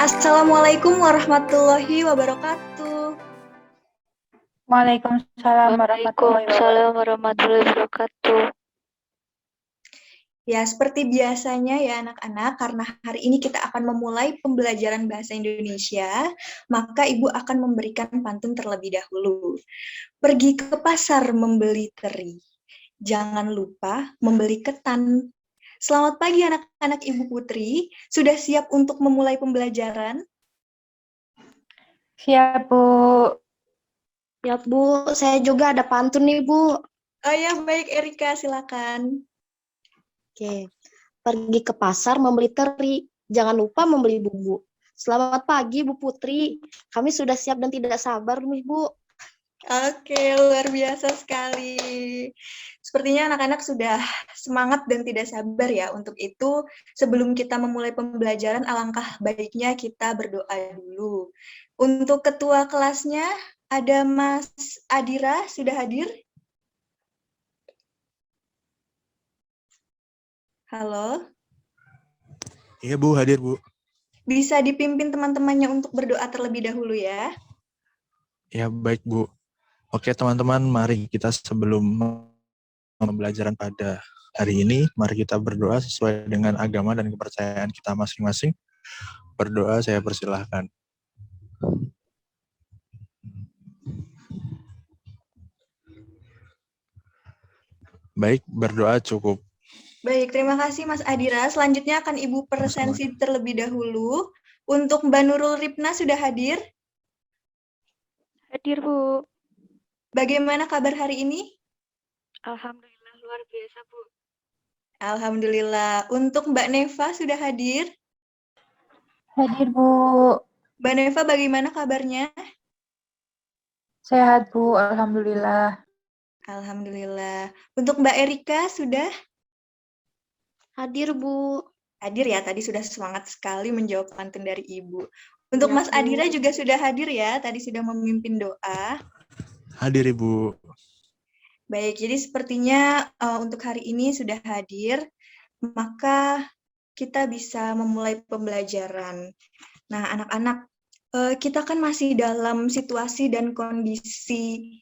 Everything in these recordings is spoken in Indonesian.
Assalamualaikum warahmatullahi wabarakatuh. Waalaikumsalam warahmatullahi Waalaikumsalam wabarakatuh. warahmatullahi wabarakatuh. Ya, seperti biasanya ya anak-anak, karena hari ini kita akan memulai pembelajaran bahasa Indonesia, maka Ibu akan memberikan pantun terlebih dahulu. Pergi ke pasar membeli teri, jangan lupa membeli ketan. Selamat pagi anak-anak Ibu Putri, sudah siap untuk memulai pembelajaran? Siap, Bu. Ya Bu, saya juga ada pantun nih Bu. Oh ya, baik Erika, silakan. Oke, pergi ke pasar membeli teri, jangan lupa membeli bumbu. Selamat pagi Bu Putri, kami sudah siap dan tidak sabar nih Bu. Oke, luar biasa sekali. Sepertinya anak-anak sudah semangat dan tidak sabar ya. Untuk itu, sebelum kita memulai pembelajaran, alangkah baiknya kita berdoa dulu. Untuk ketua kelasnya, ada Mas Adira, sudah hadir? Halo? Iya Bu, hadir Bu. Bisa dipimpin teman-temannya untuk berdoa terlebih dahulu ya. Ya baik Bu. Oke teman-teman, mari kita sebelum pembelajaran pada hari ini, mari kita berdoa sesuai dengan agama dan kepercayaan kita masing-masing. Berdoa saya persilahkan. Baik, berdoa cukup. Baik, terima kasih Mas Adira. Selanjutnya akan Ibu presensi terlebih dahulu. Untuk Mbak Nurul Ripna sudah hadir. Hadir, Bu. Bagaimana kabar hari ini? Alhamdulillah luar biasa, Bu. Alhamdulillah. Untuk Mbak Neva sudah hadir. Hadir, Bu. Mbak Neva bagaimana kabarnya? Sehat, Bu. Alhamdulillah. Alhamdulillah. Untuk Mbak Erika sudah Hadir Bu. hadir ya, tadi sudah semangat sekali menjawab pantun dari Ibu. Untuk Ya, Mas Bu. Adira juga sudah hadir ya, tadi sudah memimpin doa. Hadir Ibu. Baik, jadi sepertinya untuk hari ini sudah hadir, maka kita bisa memulai pembelajaran. Nah, anak-anak, kita kan masih dalam situasi dan kondisi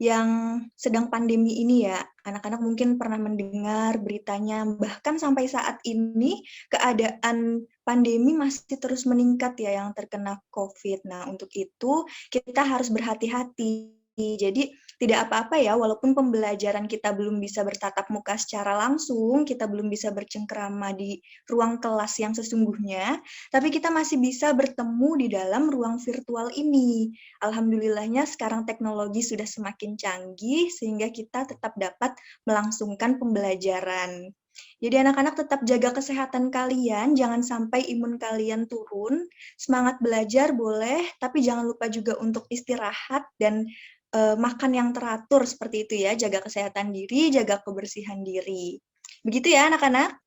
yang sedang pandemi ini ya. Anak-anak mungkin pernah mendengar beritanya, bahkan sampai saat ini keadaan pandemi masih terus meningkat ya yang terkena COVID. Nah, untuk itu kita harus berhati-hati. Jadi tidak apa-apa ya, walaupun pembelajaran kita belum bisa bertatap muka secara langsung, kita belum bisa bercengkerama di ruang kelas yang sesungguhnya, tapi kita masih bisa bertemu di dalam ruang virtual ini. Alhamdulillahnya sekarang teknologi sudah semakin canggih sehingga kita tetap dapat melangsungkan pembelajaran. Jadi anak-anak tetap jaga kesehatan kalian, jangan sampai imun kalian turun. Semangat belajar boleh, tapi jangan lupa juga untuk istirahat dan makan yang teratur seperti itu ya, jaga kesehatan diri, jaga kebersihan diri. Begitu ya anak-anak?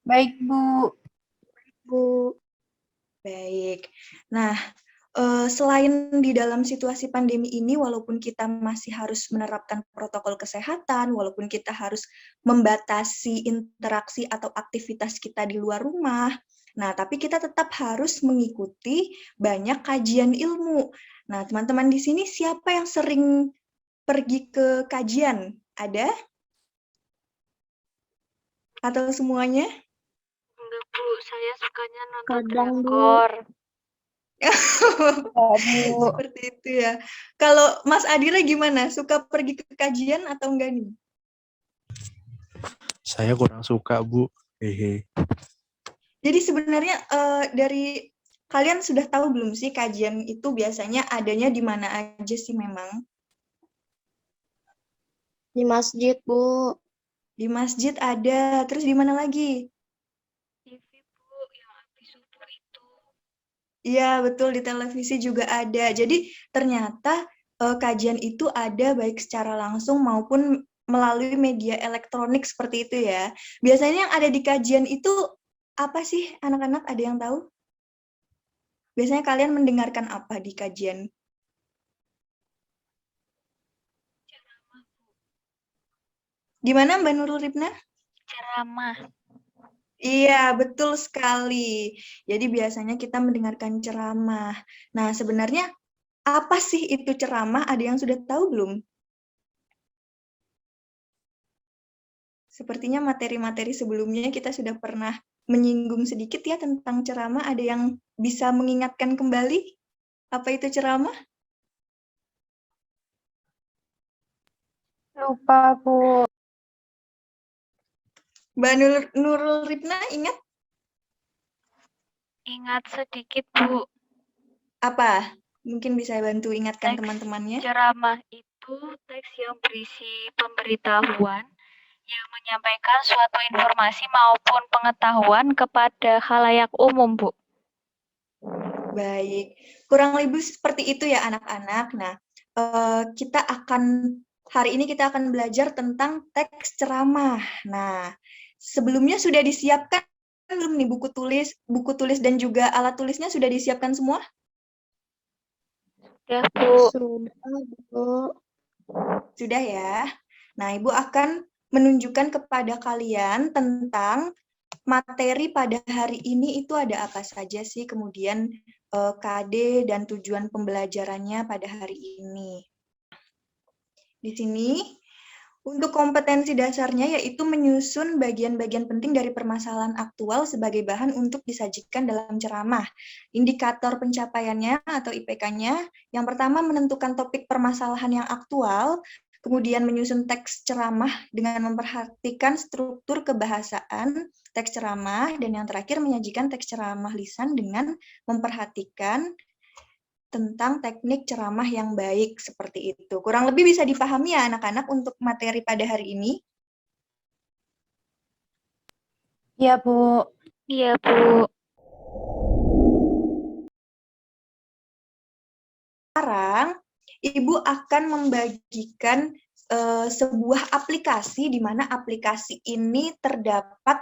Baik, Bu. Bu. Baik. Nah, selain di dalam situasi pandemi ini, walaupun kita masih harus menerapkan protokol kesehatan, walaupun kita harus membatasi interaksi atau aktivitas kita di luar rumah, nah, tapi kita tetap harus mengikuti banyak kajian ilmu. Nah, teman-teman di sini siapa yang sering pergi ke kajian? Ada? Atau semuanya? Enggak, Bu. Saya sukanya nonton Kadang, Bu. drakor. Ya, Bu. Seperti itu ya. Kalau Mas Adira gimana? Suka pergi ke kajian atau enggak nih? Saya kurang suka Bu. Hehe. Jadi sebenarnya dari kalian sudah tahu belum sih kajian itu biasanya adanya di mana aja sih memang? Di masjid Bu. Di masjid ada, terus di mana lagi? TV, Bu, yang habis subuh itu. Iya, betul, di televisi juga ada. Jadi ternyata kajian itu ada baik secara langsung maupun melalui media elektronik seperti itu ya. Biasanya yang ada di kajian itu apa sih anak-anak? Ada yang tahu? Biasanya kalian mendengarkan apa di kajian? Gimana Mbak Nurul Ripna? Ceramah. Iya, betul sekali. Jadi biasanya kita mendengarkan ceramah. Nah, sebenarnya apa sih itu ceramah? Ada yang sudah tahu belum? Sepertinya materi-materi sebelumnya kita sudah pernah menyinggung sedikit ya tentang ceramah. Ada yang bisa mengingatkan kembali apa itu ceramah? Lupa, Bu. Mbak Nurul Ripna ingat Ingat sedikit, Bu. apa? Mungkin bisa bantu ingatkan Teks teman-temannya. ceramah itu teks yang berisi pemberitahuan yang menyampaikan suatu informasi maupun pengetahuan kepada khalayak umum, Bu. Baik, kurang lebih seperti itu ya anak-anak. Nah, hari ini kita akan belajar tentang teks ceramah. Nah, sebelumnya sudah disiapkan belum nih buku tulis dan juga alat tulisnya sudah disiapkan semua? Ya, Bu. Sudah, Bu. Sudah ya. Nah, Ibu akan menunjukkan kepada kalian tentang materi pada hari ini itu ada apa saja sih, kemudian KD dan tujuan pembelajarannya pada hari ini. Di sini, untuk kompetensi dasarnya yaitu menyusun bagian-bagian penting dari permasalahan aktual sebagai bahan untuk disajikan dalam ceramah. Indikator pencapaiannya atau IPK-nya, yang pertama menentukan topik permasalahan yang aktual, kemudian menyusun teks ceramah dengan memperhatikan struktur kebahasaan teks ceramah, dan yang terakhir menyajikan teks ceramah lisan dengan memperhatikan tentang teknik ceramah yang baik seperti itu. Kurang lebih bisa dipahami ya anak-anak untuk materi pada hari ini. Iya, Bu. Iya, Bu. Sekarang, Ibu akan membagikan sebuah aplikasi di mana aplikasi ini terdapat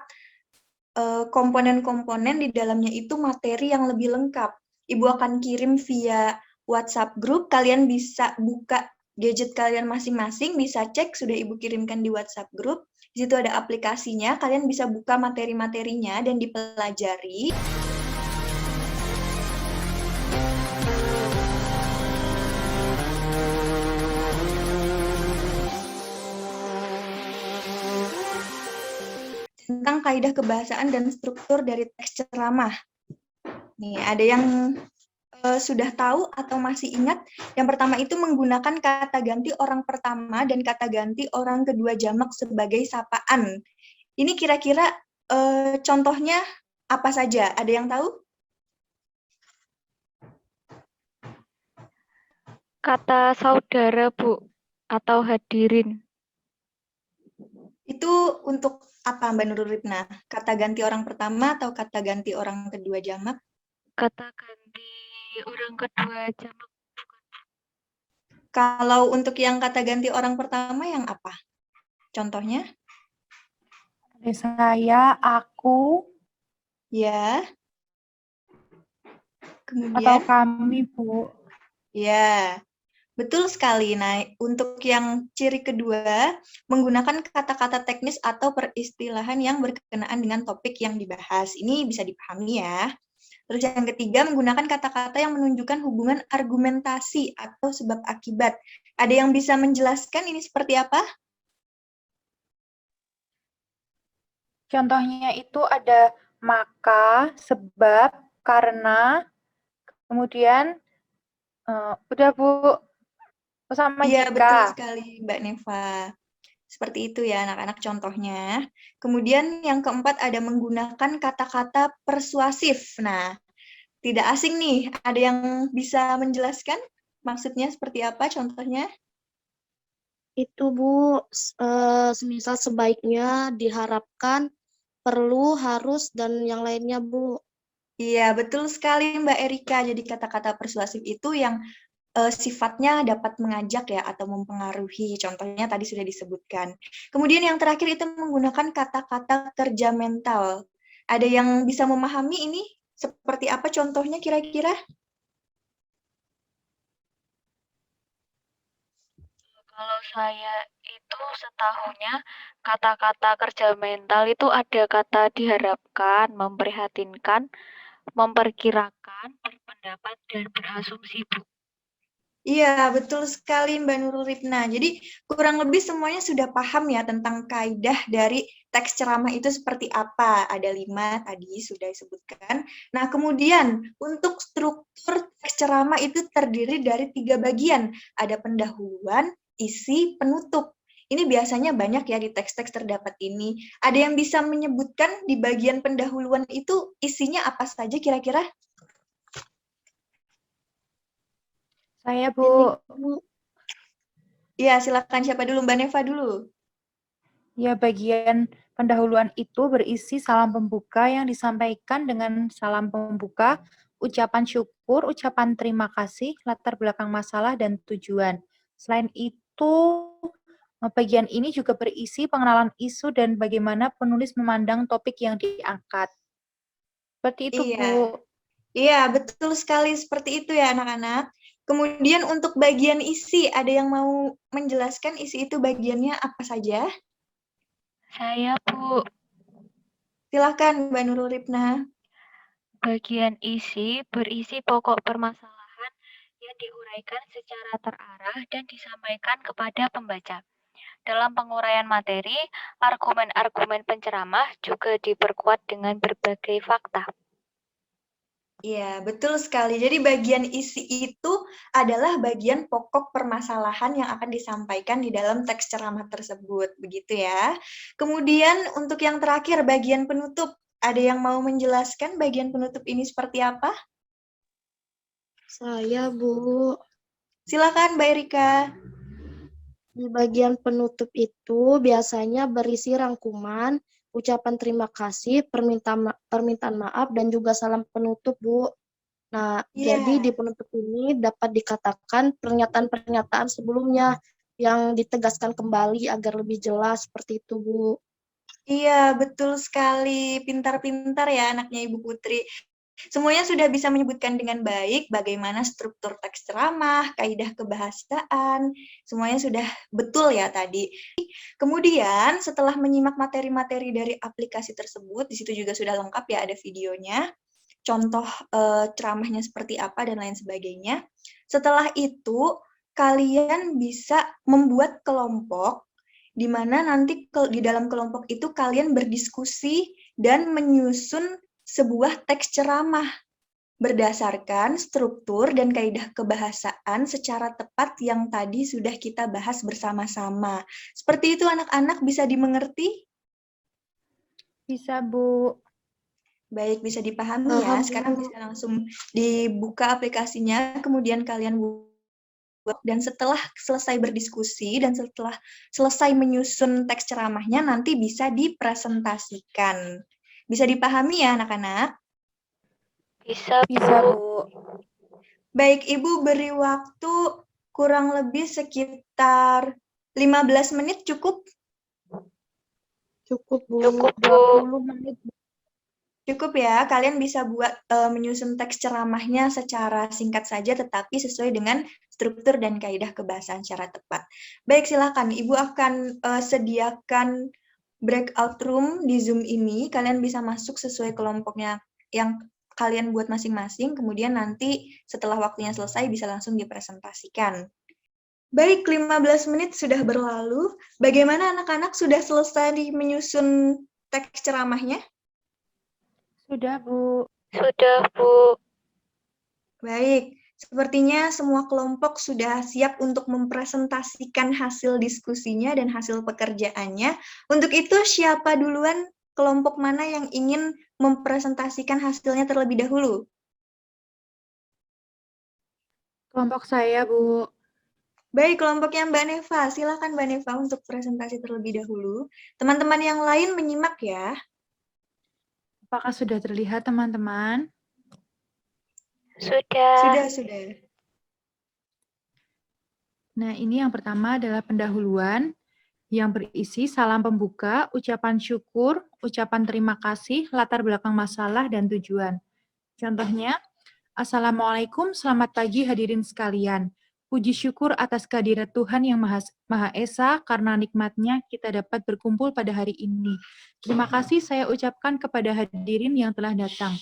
komponen-komponen di dalamnya itu materi yang lebih lengkap. Ibu akan kirim via WhatsApp group, kalian bisa buka gadget kalian masing-masing, bisa cek sudah Ibu kirimkan di WhatsApp group. Di situ ada aplikasinya, kalian bisa buka materi-materinya dan dipelajari. Tentang kaidah kebahasaan dan struktur dari teks ceramah. Nih, ada yang sudah tahu atau masih ingat? Yang pertama itu menggunakan kata ganti orang pertama dan kata ganti orang kedua jamak sebagai sapaan. Ini kira-kira contohnya apa saja? Ada yang tahu? Kata saudara, Bu, atau hadirin. Itu untuk apa, Mbak Nurul Ripna? Kata ganti orang pertama atau kata ganti orang kedua jamak? Kata ganti orang kedua jamak. Kalau untuk yang kata ganti orang pertama yang apa? Contohnya? Ada saya, aku, Ya. atau Kemudian? kami, Bu. Ya. Betul sekali. Nah, untuk yang ciri kedua, menggunakan kata-kata teknis atau peristilahan yang berkenaan dengan topik yang dibahas. Ini bisa dipahami ya. Terus yang ketiga, menggunakan kata-kata yang menunjukkan hubungan argumentasi atau sebab akibat. Ada yang bisa menjelaskan ini seperti apa? Contohnya itu ada maka, sebab, karena, kemudian, udah, Bu. Sama Iya, jika. betul sekali, Mbak Neva. Seperti itu ya anak-anak contohnya. Kemudian yang keempat ada menggunakan kata-kata persuasif. Nah, tidak asing nih, ada yang bisa menjelaskan maksudnya seperti apa contohnya? Itu Bu, semisal sebaiknya, diharapkan, perlu, harus, dan yang lainnya Bu. Iya, betul sekali Mbak Erika. Jadi kata-kata persuasif itu yang sifatnya dapat mengajak ya atau mempengaruhi. Contohnya tadi sudah disebutkan. Kemudian yang terakhir itu menggunakan kata-kata kerja mental. Ada yang bisa memahami ini seperti apa contohnya kira-kira? Kalau saya itu setahunya kata-kata kerja mental itu ada kata diharapkan, memprihatinkan, memperkirakan, berpendapat, dan berasumsi, Bu. Iya, betul sekali Mbak Nurul Ripna. Jadi kurang lebih semuanya sudah paham ya tentang kaidah dari teks ceramah itu seperti apa. Ada 5 tadi sudah disebutkan. Nah, kemudian untuk struktur teks ceramah itu terdiri dari 3 bagian. Ada pendahuluan, isi, penutup. Ini biasanya banyak ya di teks-teks terdapat ini. Ada yang bisa menyebutkan di bagian pendahuluan itu isinya apa saja kira-kira? Saya, Bu. Iya, silakan siapa dulu? Mbak Neva dulu. Ya, bagian pendahuluan itu berisi salam pembuka yang disampaikan dengan salam pembuka, ucapan syukur, ucapan terima kasih, latar belakang masalah, dan tujuan. Selain itu, bagian ini juga berisi pengenalan isu dan bagaimana penulis memandang topik yang diangkat. Seperti itu, Iya. Bu. Iya, betul sekali seperti itu ya anak-anak. Kemudian untuk bagian isi, ada yang mau menjelaskan isi itu bagiannya apa saja? Saya, Bu. Silakan Mbak Nurul Ripna. Bagian isi berisi pokok permasalahan yang diuraikan secara terarah dan disampaikan kepada pembaca. Dalam penguraian materi, argumen-argumen penceramah juga diperkuat dengan berbagai fakta. Iya, betul sekali. Jadi bagian isi itu adalah bagian pokok permasalahan yang akan disampaikan di dalam teks ceramah tersebut, begitu ya. Kemudian untuk yang terakhir, bagian penutup. Ada yang mau menjelaskan bagian penutup ini seperti apa? Saya, Bu. Silakan Mbak Erika. Di bagian penutup itu biasanya berisi rangkuman, ucapan terima kasih, permintaan maaf, dan juga salam penutup, Bu. Nah, Iya. jadi di penutup ini dapat dikatakan pernyataan-pernyataan sebelumnya yang ditegaskan kembali agar lebih jelas seperti itu, Bu. Iya, betul sekali. Pintar-pintar ya anaknya Ibu Putri. Semuanya sudah bisa menyebutkan dengan baik bagaimana struktur teks ceramah, kaidah kebahasaan, semuanya sudah betul ya tadi. Kemudian setelah menyimak materi-materi dari aplikasi tersebut, di situ juga sudah lengkap ya ada videonya, contoh ceramahnya seperti apa dan lain sebagainya. Setelah itu kalian bisa membuat kelompok di mana nanti di dalam kelompok itu kalian berdiskusi dan menyusun sebuah teks ceramah berdasarkan struktur dan kaidah kebahasaan secara tepat yang tadi sudah kita bahas bersama-sama. Seperti itu anak-anak bisa dimengerti? Bisa, Bu. Baik, bisa dipahami ya. Sekarang bisa langsung dibuka aplikasinya, kemudian kalian buat, dan setelah selesai berdiskusi dan setelah selesai menyusun teks ceramahnya, nanti bisa dipresentasikan. Bisa dipahami ya anak-anak? Bisa, Bisa, Bu. Bu. Baik, Ibu beri waktu kurang lebih sekitar 15 menit cukup? Cukup, Bu. Cukup, Bu. 20 menit. Cukup ya, kalian bisa buat menyusun teks ceramahnya secara singkat saja, tetapi sesuai dengan struktur dan kaidah kebahasaan secara tepat. Baik, silakan. Ibu akan sediakan breakout room di Zoom ini. Kalian bisa masuk sesuai kelompoknya yang kalian buat masing-masing, kemudian nanti setelah waktunya selesai bisa langsung dipresentasikan. Baik, 15 menit sudah berlalu. Bagaimana anak-anak sudah selesai menyusun teks ceramahnya? Sudah, Bu. Sudah, Bu. Baik, sepertinya semua kelompok sudah siap untuk mempresentasikan hasil diskusinya dan hasil pekerjaannya. Untuk itu, siapa duluan kelompok mana yang ingin mempresentasikan hasilnya terlebih dahulu? Kelompok saya, Bu. Baik, kelompoknya Mbak Neva. Silakan Mbak Neva untuk presentasi terlebih dahulu. Teman-teman yang lain menyimak ya. Apakah sudah terlihat, teman-teman? Sudah. Sudah. Nah, ini yang pertama adalah pendahuluan yang berisi salam pembuka, ucapan syukur, ucapan terima kasih, latar belakang masalah, dan tujuan. Contohnya, Assalamualaikum, selamat pagi hadirin sekalian. Puji syukur atas kehadirat Tuhan yang Maha Esa, karena nikmat-Nya kita dapat berkumpul pada hari ini. Terima kasih saya ucapkan kepada hadirin yang telah datang.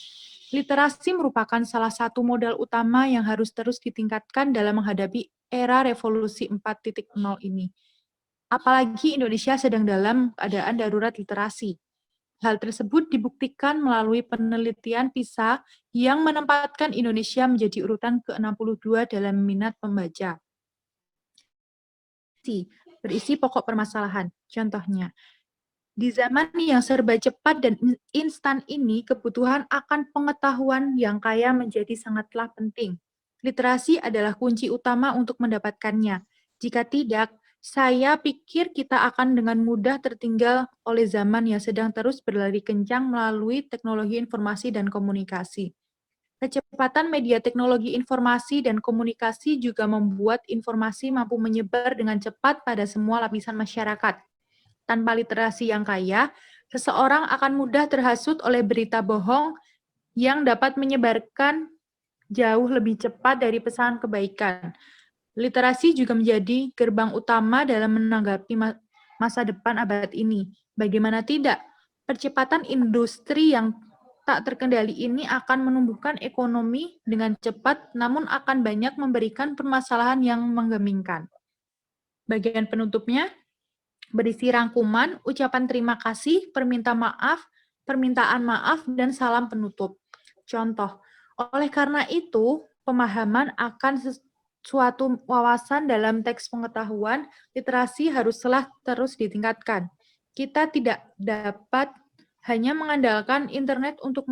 Literasi merupakan salah satu modal utama yang harus terus ditingkatkan dalam menghadapi era revolusi 4.0 ini. Apalagi Indonesia sedang dalam keadaan darurat literasi. Hal tersebut dibuktikan melalui penelitian PISA yang menempatkan Indonesia menjadi urutan ke-62 dalam minat pembaca. Berisi pokok permasalahan. Contohnya, di zaman yang serba cepat dan instan ini, kebutuhan akan pengetahuan yang kaya menjadi sangatlah penting. Literasi adalah kunci utama untuk mendapatkannya. Jika tidak, saya pikir kita akan dengan mudah tertinggal oleh zaman yang sedang terus berlari kencang melalui teknologi informasi dan komunikasi. Kecepatan media teknologi informasi dan komunikasi juga membuat informasi mampu menyebar dengan cepat pada semua lapisan masyarakat. Tanpa literasi yang kaya, seseorang akan mudah terhasut oleh berita bohong yang dapat menyebarkan jauh lebih cepat dari pesan kebaikan. Literasi juga menjadi gerbang utama dalam menanggapi masa depan abad ini. Bagaimana tidak? Percepatan industri yang tak terkendali ini akan menumbuhkan ekonomi dengan cepat, namun akan banyak memberikan permasalahan yang menggemingkan. Bagian penutupnya berisi rangkuman, ucapan terima kasih, permintaan maaf, dan salam penutup. Contoh, oleh karena itu, pemahaman akan suatu wawasan dalam teks pengetahuan, literasi haruslah terus ditingkatkan. Kita tidak dapat hanya mengandalkan internet untuk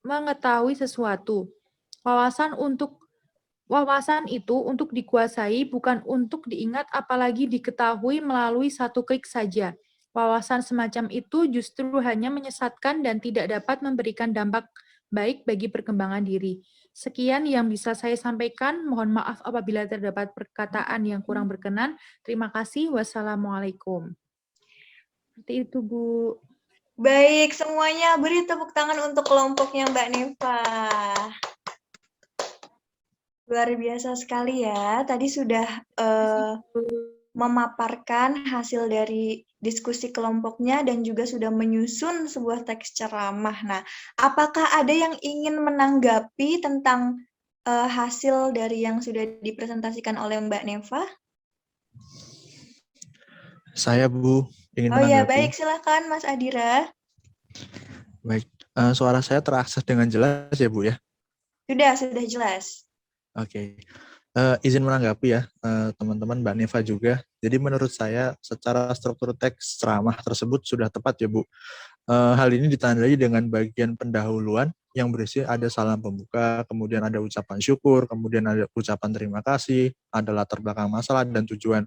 mengetahui sesuatu. Wawasan itu untuk dikuasai, bukan untuk diingat apalagi diketahui melalui satu klik saja. Wawasan semacam itu justru hanya menyesatkan dan tidak dapat memberikan dampak baik bagi perkembangan diri. Sekian yang bisa saya sampaikan. Mohon maaf apabila terdapat perkataan yang kurang berkenan. Terima kasih. Wassalamualaikum. Seperti itu, Bu. Baik, semuanya beri tepuk tangan untuk kelompoknya Mbak Neva. Luar biasa sekali ya. Tadi sudah memaparkan hasil dari diskusi kelompoknya dan juga sudah menyusun sebuah teks ceramah. Nah, apakah ada yang ingin menanggapi tentang hasil dari yang sudah dipresentasikan oleh Mbak Neva? Saya, Bu, ingin Oh ya, menanggapi. baik. Silakan Mas Adira. Baik, suara saya terakses dengan jelas ya, Bu ya? Sudah jelas. Oke. Izin menanggapi ya, teman-teman, Mbak Neva juga. Jadi menurut saya secara struktur teks ceramah tersebut sudah tepat ya, Bu. Hal ini ditandai dengan bagian pendahuluan yang berisi ada salam pembuka, kemudian ada ucapan syukur, kemudian ada ucapan terima kasih, ada latar belakang masalah dan tujuan.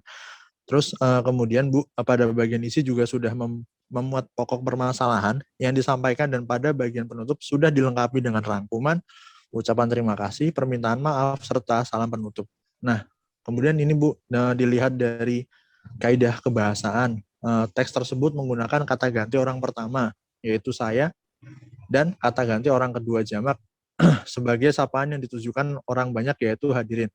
Terus kemudian Bu, pada bagian isi juga sudah memuat pokok permasalahan yang disampaikan dan pada bagian penutup sudah dilengkapi dengan rangkuman, ucapan terima kasih, permintaan maaf, serta salam penutup. Nah, kemudian ini Bu, dilihat dari kaidah kebahasaan, teks tersebut menggunakan kata ganti orang pertama, yaitu saya, dan kata ganti orang kedua jamak sebagai sapaan yang ditujukan orang banyak, yaitu hadirin.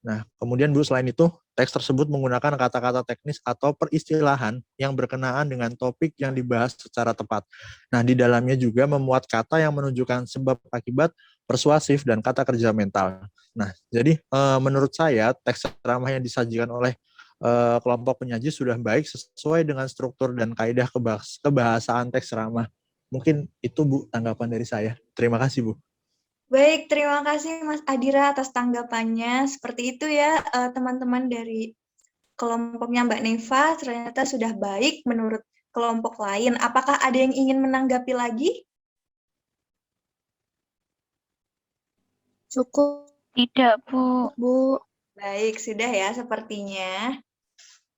Nah, kemudian Bu, selain itu, teks tersebut menggunakan kata-kata teknis atau peristilahan yang berkenaan dengan topik yang dibahas secara tepat. Nah, di dalamnya juga memuat kata yang menunjukkan sebab akibat, persuasif, dan kata kerja mental. Nah, jadi menurut saya, teks ceramah yang disajikan oleh kelompok penyaji sudah baik sesuai dengan struktur dan kaidah kebahasaan teks ceramah. Mungkin itu, Bu, tanggapan dari saya. Terima kasih, Bu. Baik, terima kasih Mas Adira atas tanggapannya. Seperti itu ya, teman-teman dari kelompoknya Mbak Neva ternyata sudah baik menurut kelompok lain. Apakah ada yang ingin menanggapi lagi? Cukup, Tidak, Bu. Bu. Baik, sudah ya sepertinya.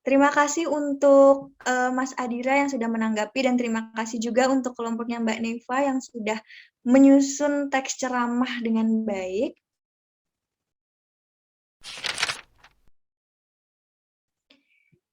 Terima kasih untuk Mas Adira yang sudah menanggapi dan terima kasih juga untuk kelompoknya Mbak Neva yang sudah menyusun teks ceramah dengan baik.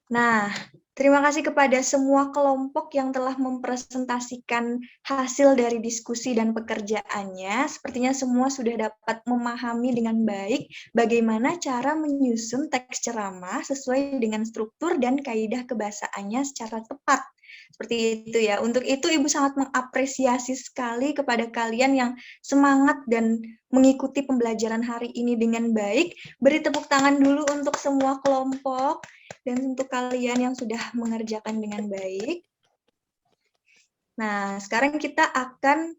Nah, Terima kasih kepada semua kelompok yang telah mempresentasikan hasil dari diskusi dan pekerjaannya. Sepertinya semua sudah dapat memahami dengan baik bagaimana cara menyusun teks ceramah sesuai dengan struktur dan kaidah kebahasaannya secara tepat. Seperti itu ya. Untuk itu Ibu sangat mengapresiasi sekali kepada kalian yang semangat dan mengikuti pembelajaran hari ini dengan baik. Beri tepuk tangan dulu untuk semua kelompok. Dan untuk kalian yang sudah mengerjakan dengan baik. Nah, sekarang kita akan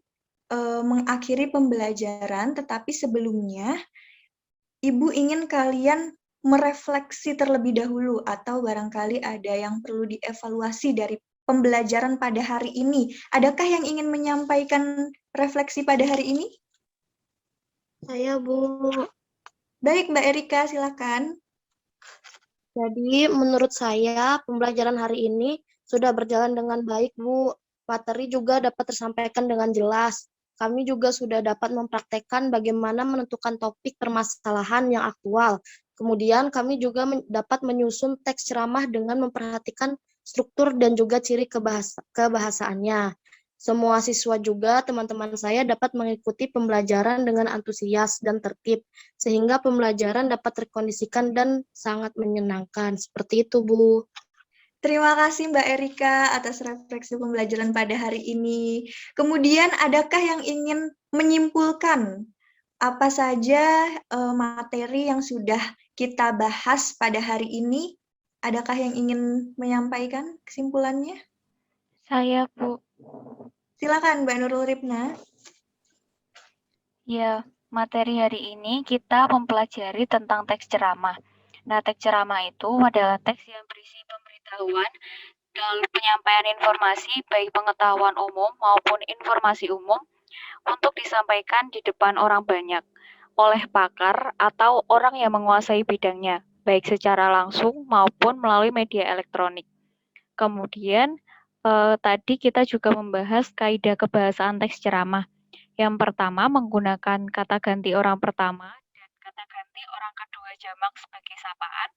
mengakhiri pembelajaran, tetapi sebelumnya Ibu ingin kalian merefleksi terlebih dahulu atau barangkali ada yang perlu dievaluasi dari pembelajaran pada hari ini. Adakah yang ingin menyampaikan refleksi pada hari ini? Saya, Bu. Baik, Mbak Erika, silakan. Jadi menurut saya pembelajaran hari ini sudah berjalan dengan baik, Bu. Materi juga dapat tersampaikan dengan jelas. Kami juga sudah dapat mempraktekkan bagaimana menentukan topik permasalahan yang aktual. Kemudian kami juga dapat menyusun teks ceramah dengan memperhatikan struktur dan juga ciri kebahasaannya. Semua siswa juga teman-teman saya dapat mengikuti pembelajaran dengan antusias dan tertib, sehingga pembelajaran dapat terkondisikan dan sangat menyenangkan. Seperti itu, Bu. Terima kasih Mbak Erika atas refleksi pembelajaran pada hari ini. Kemudian adakah yang ingin menyimpulkan apa saja materi yang sudah kita bahas pada hari ini? Adakah yang ingin menyampaikan kesimpulannya? Saya, Bu. Silakan Mbak Nurul Ripna. Ya, materi hari ini kita mempelajari tentang teks ceramah. Nah, teks ceramah itu adalah teks yang berisi pemberitahuan dan penyampaian informasi baik pengetahuan umum maupun informasi umum untuk disampaikan di depan orang banyak oleh pakar atau orang yang menguasai bidangnya, baik secara langsung maupun melalui media elektronik. Kemudian, tadi kita juga membahas kaidah kebahasaan teks ceramah. Yang pertama, menggunakan kata ganti orang pertama dan kata ganti orang kedua jamak sebagai sapaan.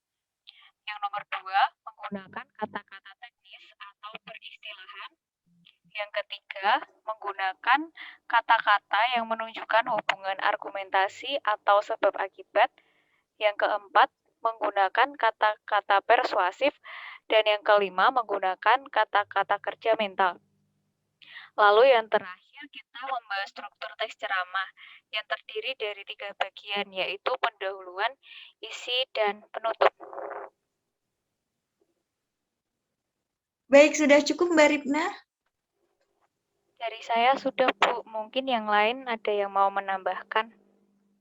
Yang nomor dua, menggunakan kata-kata teknis atau peristilahan. Yang ketiga, menggunakan kata-kata yang menunjukkan hubungan argumentasi atau sebab akibat. Yang keempat, menggunakan kata-kata persuasif. Dan yang kelima, menggunakan kata-kata kerja mental. Lalu yang terakhir, kita membahas struktur teks ceramah yang terdiri dari 3 bagian, yaitu pendahuluan, isi, dan penutup. Baik, sudah cukup Mbak Ripna? Dari saya sudah, Bu. Mungkin yang lain ada yang mau menambahkan.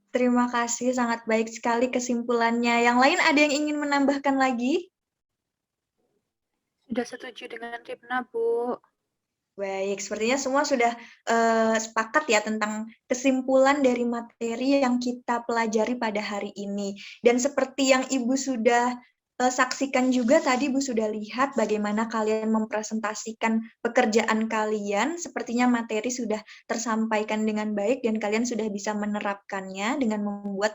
Terima kasih, sangat baik sekali kesimpulannya. Yang lain ada yang ingin menambahkan lagi? Sudah setuju dengan Ripna, Bu. Baik, sepertinya semua sudah sepakat ya tentang kesimpulan dari materi yang kita pelajari pada hari ini. Dan seperti yang Ibu sudah saksikan juga tadi, Ibu sudah lihat bagaimana kalian mempresentasikan pekerjaan kalian. Sepertinya materi sudah tersampaikan dengan baik dan kalian sudah bisa menerapkannya dengan membuat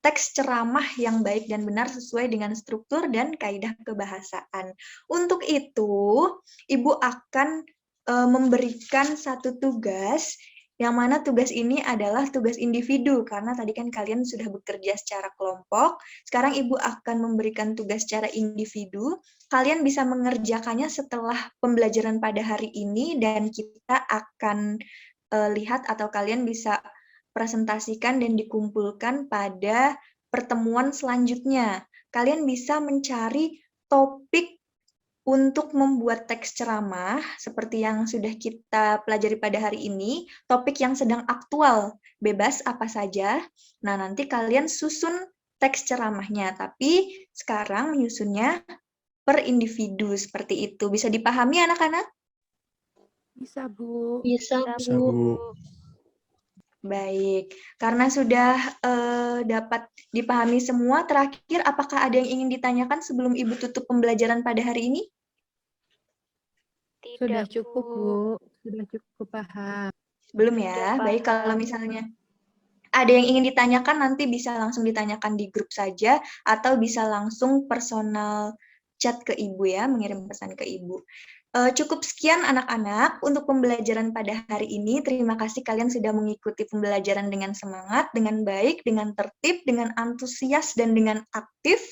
teks ceramah yang baik dan benar sesuai dengan struktur dan kaidah kebahasaan. Untuk itu, Ibu akan memberikan satu tugas, yang mana tugas ini adalah tugas individu, karena tadi kan kalian sudah bekerja secara kelompok, sekarang Ibu akan memberikan tugas secara individu, kalian bisa mengerjakannya setelah pembelajaran pada hari ini, dan kita akan lihat atau kalian bisa presentasikan dan dikumpulkan pada pertemuan selanjutnya. Kalian bisa mencari topik untuk membuat teks ceramah, seperti yang sudah kita pelajari pada hari ini, topik yang sedang aktual, bebas apa saja. Nah, nanti kalian susun teks ceramahnya, tapi sekarang menyusunnya per individu, seperti itu. Bisa dipahami anak-anak? Bisa, Bu. Bisa, Bisa, Bu. Bu. Baik, karena sudah dapat dipahami semua, terakhir apakah ada yang ingin ditanyakan sebelum Ibu tutup pembelajaran pada hari ini? Sudah Tidak, cukup, Bu. Sudah cukup paham. Belum ya? Sudah Baik, kalau paham. misalnya ada yang ingin ditanyakan, nanti bisa langsung ditanyakan di grup saja, atau bisa langsung personal chat ke Ibu ya, mengirim pesan ke Ibu. Cukup sekian anak-anak untuk pembelajaran pada hari ini. Terima kasih kalian sudah mengikuti pembelajaran dengan semangat, dengan baik, dengan tertib, dengan antusias, dan dengan aktif.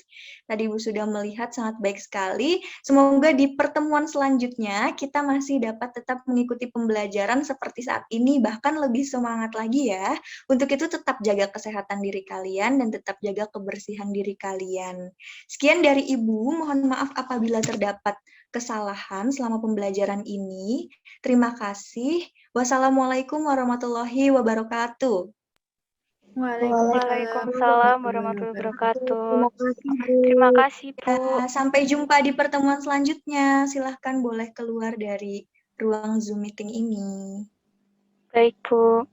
Tadi Ibu sudah melihat sangat baik sekali. Semoga di pertemuan selanjutnya kita masih dapat tetap mengikuti pembelajaran seperti saat ini, bahkan lebih semangat lagi ya. Untuk itu tetap jaga kesehatan diri kalian dan tetap jaga kebersihan diri kalian. Sekian dari Ibu, mohon maaf apabila terdapat kesalahan selama pembelajaran ini. Terima kasih. Wassalamualaikum warahmatullahi wabarakatuh. Waalaikumsalam warahmatullahi wabarakatuh. Terima kasih, Bu. Terima kasih, Bu. Sampai jumpa di pertemuan selanjutnya. Silahkan boleh keluar dari ruang Zoom meeting ini. Baik, Bu.